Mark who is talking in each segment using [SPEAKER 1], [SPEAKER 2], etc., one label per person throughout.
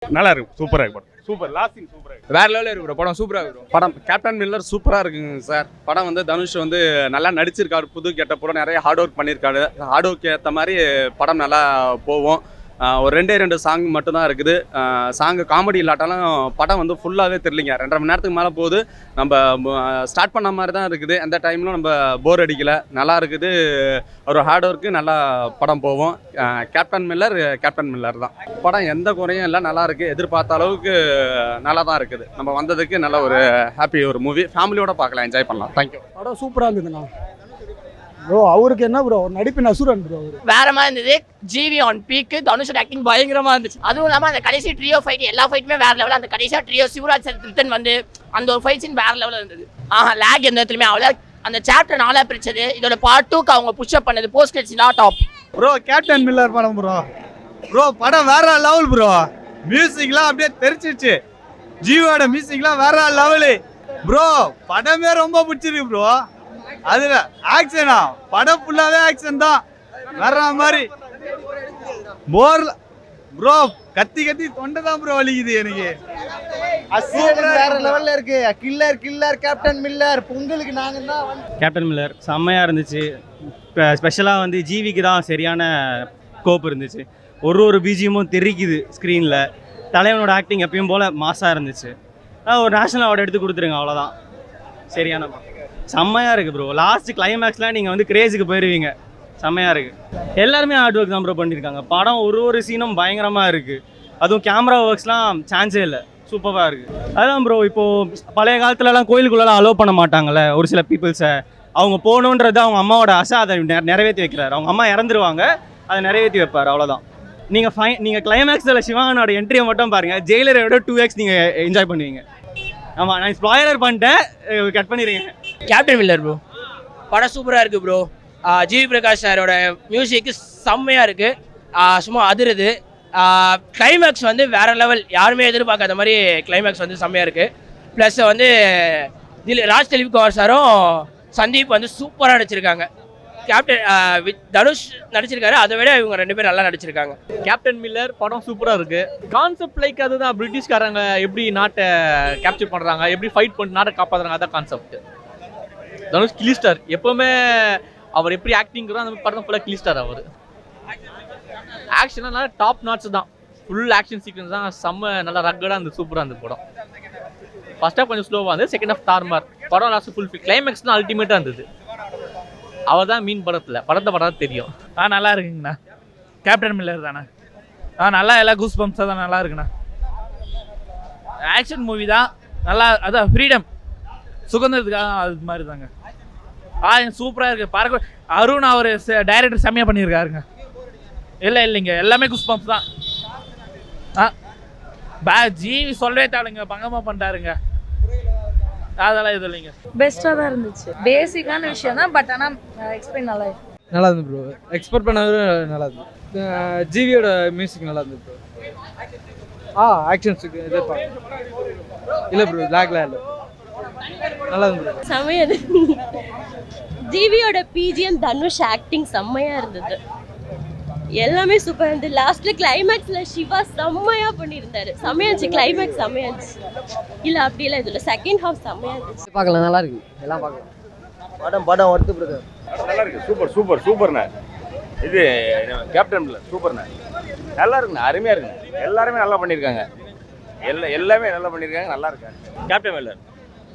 [SPEAKER 1] நல்லா இருக்கு, சூப்பரா இருக்கு படம். சூப்பர் லாஸ்ட் சீன் சூப்பரா இருக்கு.
[SPEAKER 2] வேற லெவல்ல இருக்கு ப்ரோ. படம் சூப்பரா இருக்கு.
[SPEAKER 3] படம் கேப்டன் மில்லர் சூப்பரா இருக்குங்க சார். படம் வந்து தனுஷ் வந்து நல்லா நடிச்சிருக்காரு. புது கெட்டப்புறம் நிறைய ஹார்ட் ஒர்க் பண்ணியிருக்காரு. ஹார்ட் ஒர்க் ஏற்ற மாதிரி படம் நல்லா போகும். ஒரு 2 சாங் மட்டும்தான் இருக்குது. சாங்கு காமெடி இல்லாட்டாலும் படம் வந்து ஃபுல்லாகவே தெரியலிங்க. 2.5 மணி நேரத்துக்கு மேலே போகுது. நம்ம ஸ்டார்ட் பண்ண மாதிரி தான் இருக்குது. அந்த டைமில் நம்ம போர் அடிக்கலை, நல்லா இருக்குது. ஒரு ஹார்ட் ஒர்க்கு நல்லா படம் போகும். கேப்டன் மில்லர் தான். படம் எந்த குறையும் இல்லை, நல்லா இருக்குது. எதிர்பார்த்த அளவுக்கு நல்லா தான் இருக்குது. நம்ம வந்ததுக்கு நல்ல ஒரு ஹாப்பி ஒரு மூவி. ஃபேமிலியோட பார்க்கலாம், என்ஜாய் பண்ணலாம். தேங்க்யூ.
[SPEAKER 4] படம் சூப்பராக இருந்ததுண்ணா. ப்ரோ அவருக்கு என்ன ப்ரோ நடிப்பின் அசுரன் ப்ரோ.
[SPEAKER 5] வேற மாதிரி இருந்தது. GV on peak. தனுஷோட ஆக்டிங் பயங்கரமா இருந்துச்சு. அதுவும் இல்லாம அந்த கடைசி ட்ரியோ ஃபைட் எல்லா ஃபைட்டுமே வேற லெவல். அந்த கடைசியா ட்ரியோ சிவராஜ் ரிட்டன் வந்து அந்த ஒரு ஃபைட் சீன் வேற லெவலில் இருந்தது. லேக் எந்த இடத்துலையுமே அவ்வளோ. அந்த சாப்டர் 4 பிரிச்சது. இதோட பார்ட் 2க்கு அவங்க புஷ்அப் பண்ணது. போஸ்ட் கிரெடிட்ஸ்லாம் டாப்.
[SPEAKER 6] ப்ரோ கேப்டன் மில்லர் படம் ப்ரோ படம் வேற லெவல் ப்ரோ. மியூசிக்லாம் அப்படியே தெரிச்சிருச்சு. ஜீவோட மியூசிக்லாம் வேற லெவலு ப்ரோ. படமே ரொம்ப பிடிச்சிருக்கு ப்ரோ. அதுல ஆக்ஷனா படம் ஃபுல்லாவே ஆக்ஷன் தான். வேற மாதிரி போர்ல ப்ரோ கத்தி தொண்டை தான் ப்ரோ வலிக்குது எனக்கு.
[SPEAKER 4] வேற லெவல்ல இருக்கு. Killer captain Miller. பொங்கலுக்கு நாங்க தான்
[SPEAKER 7] கேப்டன் மில்லர் செம்மையாக இருந்துச்சு. ஸ்பெஷலாக வந்து ஜிவிக்கு தான் சரியான கோப் இருந்துச்சு. ஒரு பிஜிஎம்மும் தெரிக்குது ஸ்க்ரீனில். தலைவனோட ஆக்டிங் எப்பயும் போல் மாசாக இருந்துச்சு. ஒரு நேஷனல் அவார்டு எடுத்து கொடுத்துருங்க, அவ்வளோதான். சரியான செம்மையாக இருக்குது ப்ரோ. லாஸ்ட் கிளைமேக்ஸ்லாம் நீங்கள் வந்து கிரேஸுக்கு போயிடுவீங்க. செம்மையாக இருக்குது. எல்லாருமே ஹார்ட் ஒர்க் தான் ப்ரோ பண்ணியிருக்காங்க. படம் ஒரு சீனும் பயங்கரமாக இருக்குது. அதுவும் கேமரா ஒர்க்ஸ்லாம் சான்ஸே இல்லை, சூப்பராக இருக்குது. அதுதான் ப்ரோ. இப்போது பழைய காலத்துலலாம் கோயிலுக்குள்ளெல்லாம் அலோவ் பண்ண மாட்டாங்கள்ல ஒரு சில பீப்புள்ஸை. அவங்க போகணுன்றது அவங்க அம்மாவோட ஆசை. அதை நிறைவேற்றி வைக்கிறார். அவங்க அம்மா இறந்துருவாங்க, அதை நிறைவேற்றி வைப்பார், அவ்வளோதான். நீங்கள் கிளைமேக்ஸில் சிவானோட என்ட்ரியை மட்டும் பாருங்கள். ஜெயிலரோட 2x நீங்கள் என்ஜாய் பண்ணுவீங்க. ஆமாம், நான் ஸ்பாயிலர் பண்ணிட்டேன், கட் பண்ணிடுங்க.
[SPEAKER 5] கேப்டன் மில்லர் ப்ரோ படம் சூப்பராக இருக்குது ப்ரோ. ஜிவி பிரகாஷ் சாரோட மியூசிக்கு செம்மையாக இருக்குது. சும்மா அதிருது. கிளைமேக்ஸ் வந்து வேறு லெவல். யாருமே எதிர்பார்க்காத மாதிரி கிளைமேக்ஸ் வந்து செம்மையாக இருக்குது. ப்ளஸ் வந்து ராஜ் தெளிவுக்குமார் சாரும் சந்தீப் வந்து சூப்பராக நடிச்சிருக்காங்க. கேப்டன் தனுஷ் நடிச்சிருக்காரு. அதை விட இவங்க 2 பேரும் நல்லா நடிச்சிருக்காங்க.
[SPEAKER 8] கேப்டன் மில்லர் படம் சூப்பராக இருக்குது. கான்செப்ட் லைக் அதுதான். பிரிட்டிஷ்காரங்க எப்படி நாட்டை கேப்சர் பண்ணுறாங்க, எப்படி ஃபைட் பண்ணி நாட்டை காப்பாற்றுறாங்க, அதான் கான்செப்ட். தனுஷ் கிளிஸ்டார். எப்போவுமே அவர் எப்படி ஆக்டிங்கிறோம் அந்த படம் ஃபுல்லாக கிளிஸ்டார். அவர் ஆக்ஷனாக நல்லா டாப் நாட்ஸ் தான். ஃபுல் ஆக்ஷன் சீக்வன்ஸ் தான் செம்ம நல்லா ரக்கடாக இருந்தது. சூப்பராக இருந்தது படம். ஃபர்ஸ்ட் ஹாஃப் கொஞ்சம் ஸ்லோவாக இருந்தது, செகண்ட் ஹாஃப் தார்மார். படம் லாஸ்ட் ஃபுல் கிளைமேக்ஸ் தான் அல்டிமேட்டாக இருந்தது. அவர் தான் மீன் படத்தை தெரியும்.
[SPEAKER 9] நல்லா இருக்குங்கண்ணா. கேப்டன் மில்லர் தானே. நல்லா எல்லாம் கூஸ் பம்ப்ஸாக தான் நல்லா இருக்குண்ணா. ஆக்ஷன் மூவி தான் நல்லா. அதான் ஃப்ரீடம் சுதந்திரத்துக்காக அது மாதிரி தாங்க. சூப்பராக இருக்குது. பார்க்க அருண் அவர் டைரக்டர் செம்மையாக பண்ணியிருக்காருங்க. இல்லைங்க எல்லாமே கூஸ் பம்ப்ஸ் தான். ஜிவி சொல்லவே தேவைங்க, பங்கமாக பண்ணிட்டாருங்க. அதெல்லாம் இது இல்லைங்க.
[SPEAKER 10] பெஸ்ட்டாக தான் இருந்துச்சு. பேசிக்கான விஷயம் தான், பட் ஆனால் எக்ஸ்பிளைன் நல்லா
[SPEAKER 11] இருந்தது ப்ரோ. எக்ஸ்பெக்ட் பண்ணது நல்லா இருந்தது. ஜிவியோட மியூசிக் நல்லா இருந்தது ப்ரோ. ஆக்ஷன்ஸுக்கு எதிர்பார்க்க இல்லை ப்ரோ. லாக்லாம் இல்லை, நல்லா இருந்தது.
[SPEAKER 10] செம்மையா ஜிவியோட பிஜிஎம் தனுஷ் ஆக்டிங் செம்மையா இருந்தது. எல்லாமே சூப்பராக இருந்தது. லாஸ்ட்ல கிளைமேக்ஸ்ல சிவா செம்மையா பண்ணியிருந்தாரு. செம்மையா இருந்துச்சு. கிளைமேக்ஸ் செம்மையா இருந்துச்சு. இல்லை அப்படி இல்லை, இதில் செகண்ட் ஹாஃப் செம்மையா இருந்துச்சு.
[SPEAKER 4] பார்க்கலாம், நல்லா இருக்கு. எல்லாம் பார்க்கலாம். படம் ஒர்த்து பிரதர்.
[SPEAKER 1] நல்லா இருக்கு. சூப்பர்ண்ணா. இது கேப்டன் மில்லர் சூப்பர்ண்ணா. நல்லா இருக்குண்ணா, அருமையாக இருக்குண்ணா. எல்லாருமே நல்லா பண்ணியிருக்காங்க. எல்லாமே நல்லா பண்ணியிருக்காங்க, நல்லா இருக்காங்க.
[SPEAKER 8] கேப்டன் மில்லர்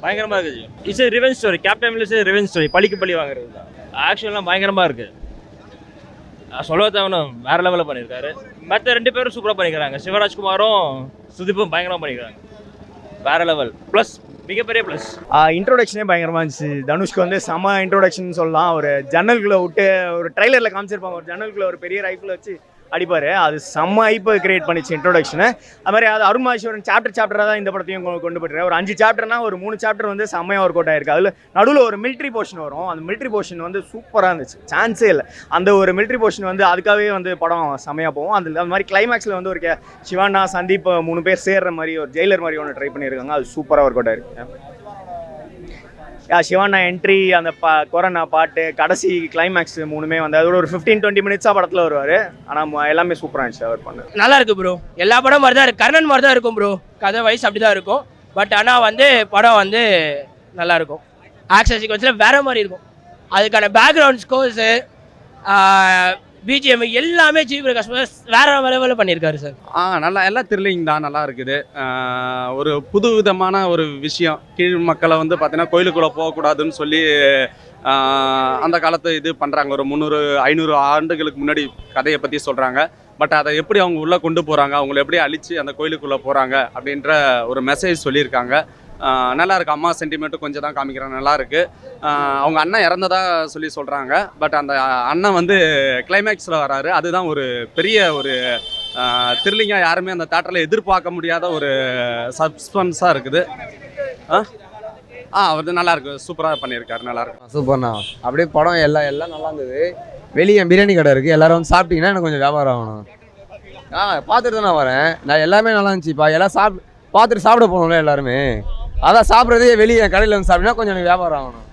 [SPEAKER 8] பயங்கரமாக இருக்குது. It's revenge story. Captain Miller is revenge story. பழிக்கு பழி வாங்குறது தான். ஆக்ஷன்லாம் பயங்கரமாக இருக்குது. சொல்லத்தவனும் வேறு லெவலில் பண்ணியிருக்காரு. மற்ற 2 பேரும் சூப்பராக பண்ணிக்கிறாங்க. சிவராஜ்குமாரும் சுதீப்பும் பயங்கரமாக பண்ணிக்கிறாங்க. வேறு லெவல். ப்ளஸ் மிகப்பெரிய ப்ளஸ்
[SPEAKER 6] இன்ட்ரோடக்ஷனே பயங்கரமாக இருந்துச்சு. தனுஷ்க்கு வந்து செம இன்ட்ரோடக்ஷன் சொல்லலாம். ஒரு ஜன்னல்குள்ளே விட்டு ஒரு ட்ரைலரில் காமிச்சிருப்பாங்க. ஒரு ஜன்னல்குள்ளே ஒரு பெரிய ரைஃபிள் வச்சு அடிப்பார். அது செம்ம ஐப்பை கிரியேட் பண்ணிச்சு இன்ட்ரோடக்ஷனு. அது மாதிரி அது அருண் மாஹேஸ்வரன் சாப்டராக தான் இந்த படத்தையும் கொண்டு போய்ட்டு ஒரு 5 சாப்டர்னா ஒரு 3 சாப்டர் வந்து செம்மையாக ஒர்க் அவுட் ஆயிருக்கு. அதில் நடுவில் ஒரு மிலிட்ரி போர்ஷன் வரும். அந்த மிலிட்ரி போர்ஷன் வந்து சூப்பராக இருந்துச்சு. சான்ஸே இல்லை. அந்த ஒரு மிலிட்ரி போர்ஷன் வந்து அதுக்காகவே வந்து படம் செம்மையாக போகும். அது மாதிரி கிளைமேக்ஸில் வந்து ஒரு சிவானா சந்தீப் 3 பேர் சேர்ற மாதிரி ஒரு ஜெயிலர் மாதிரி ஒன்று ட்ரை பண்ணியிருக்காங்க. அது சூப்பராக ஒர்க் அவுட் ஆயிருக்கு. சிவானா என்ட்ரி, அந்த கொரோனா பாட்டு, கடைசி கிளைமேக்ஸ் 3மே வந்து அதோட ஒரு 15-20 மினிட்ஸாக படத்தில் வருவார். ஆனால் எல்லாமே சூப்பராக இருந்துச்சு அவர் பண்ண.
[SPEAKER 5] நல்லா இருக்கு ப்ரோ. எல்லா படம் மாதிரி தான் இருக்கு. கர்ணன் மாதிரி தான் இருக்கும் ப்ரோ. கதை வைஸ் அப்படி தான் இருக்கும். பட் ஆனால் வந்து படம் வந்து நல்லா இருக்கும். ஆக்ஷன் சீக்வன்ஸில் வேற மாதிரி இருக்கும். அதுக்கான பேக்ரவுண்ட் ஸ்கோர்ஸு, பிஜிஎம் எல்லாமே ஜிவி பிரகாஷ் வேற லெவலில் பண்ணியிருக்காரு சார்.
[SPEAKER 3] நல்லா எல்லாம் த்ரில்லிங் தான், நல்லா இருக்குது. ஒரு புது விதமான ஒரு விஷயம். கீழ் மக்களை வந்து பார்த்தீங்கன்னா கோயிலுக்குள்ளே போகக்கூடாதுன்னு சொல்லி அந்த காலத்து இது பண்ணுறாங்க. ஒரு 300-500 ஆண்டுகளுக்கு முன்னாடி கதையை பற்றி சொல்கிறாங்க. பட் அதை எப்படி அவங்க உள்ளே கொண்டு போகிறாங்க, அவங்கள எப்படி அழித்து அந்த கோயிலுக்குள்ளே போகிறாங்க அப்படின்ற ஒரு மெசேஜ் சொல்லியிருக்காங்க. நல்லா இருக்கு. அம்மா சென்டிமெண்ட்டு கொஞ்சம் தான் காமிக்கிறாங்க, நல்லா இருக்கு. அவங்க அண்ணன் இறந்ததா சொல்லி சொல்கிறாங்க. பட் அந்த அண்ணன் வந்து கிளைமேக்ஸில் வராரு. அதுதான் ஒரு பெரிய ஒரு த்ரில்லிங்காக, யாருமே அந்த தேட்டரில் எதிர்பார்க்க முடியாத ஒரு சஸ்பென்ஸாக இருக்குது. அவர் நல்லா இருக்கு, சூப்பராக பண்ணியிருக்காரு, நல்லா இருக்கு.
[SPEAKER 2] சூப்பர்ண்ணா. அப்படியே படம் எல்லாம் நல்லா இருந்தது. வெளியே பிரியாணி கடை இருக்குது, எல்லாரும் வந்து சாப்பிட்டீங்கன்னா எனக்கு கொஞ்சம் வியாபாரம் ஆகணும். பார்த்துட்டு தான் நான் வரேன். நான் எல்லாமே நல்லா இருந்துச்சுப்பா. எல்லாம் பார்த்துட்டு சாப்பிட போகணும்ல எல்லாருமே. அதான் சாப்பிட்றதே வெளியே கடையில் வந்து சாப்பிட்டீங்கன்னா கொஞ்சம் எனக்கு வியாபாரம் ஆகணும்.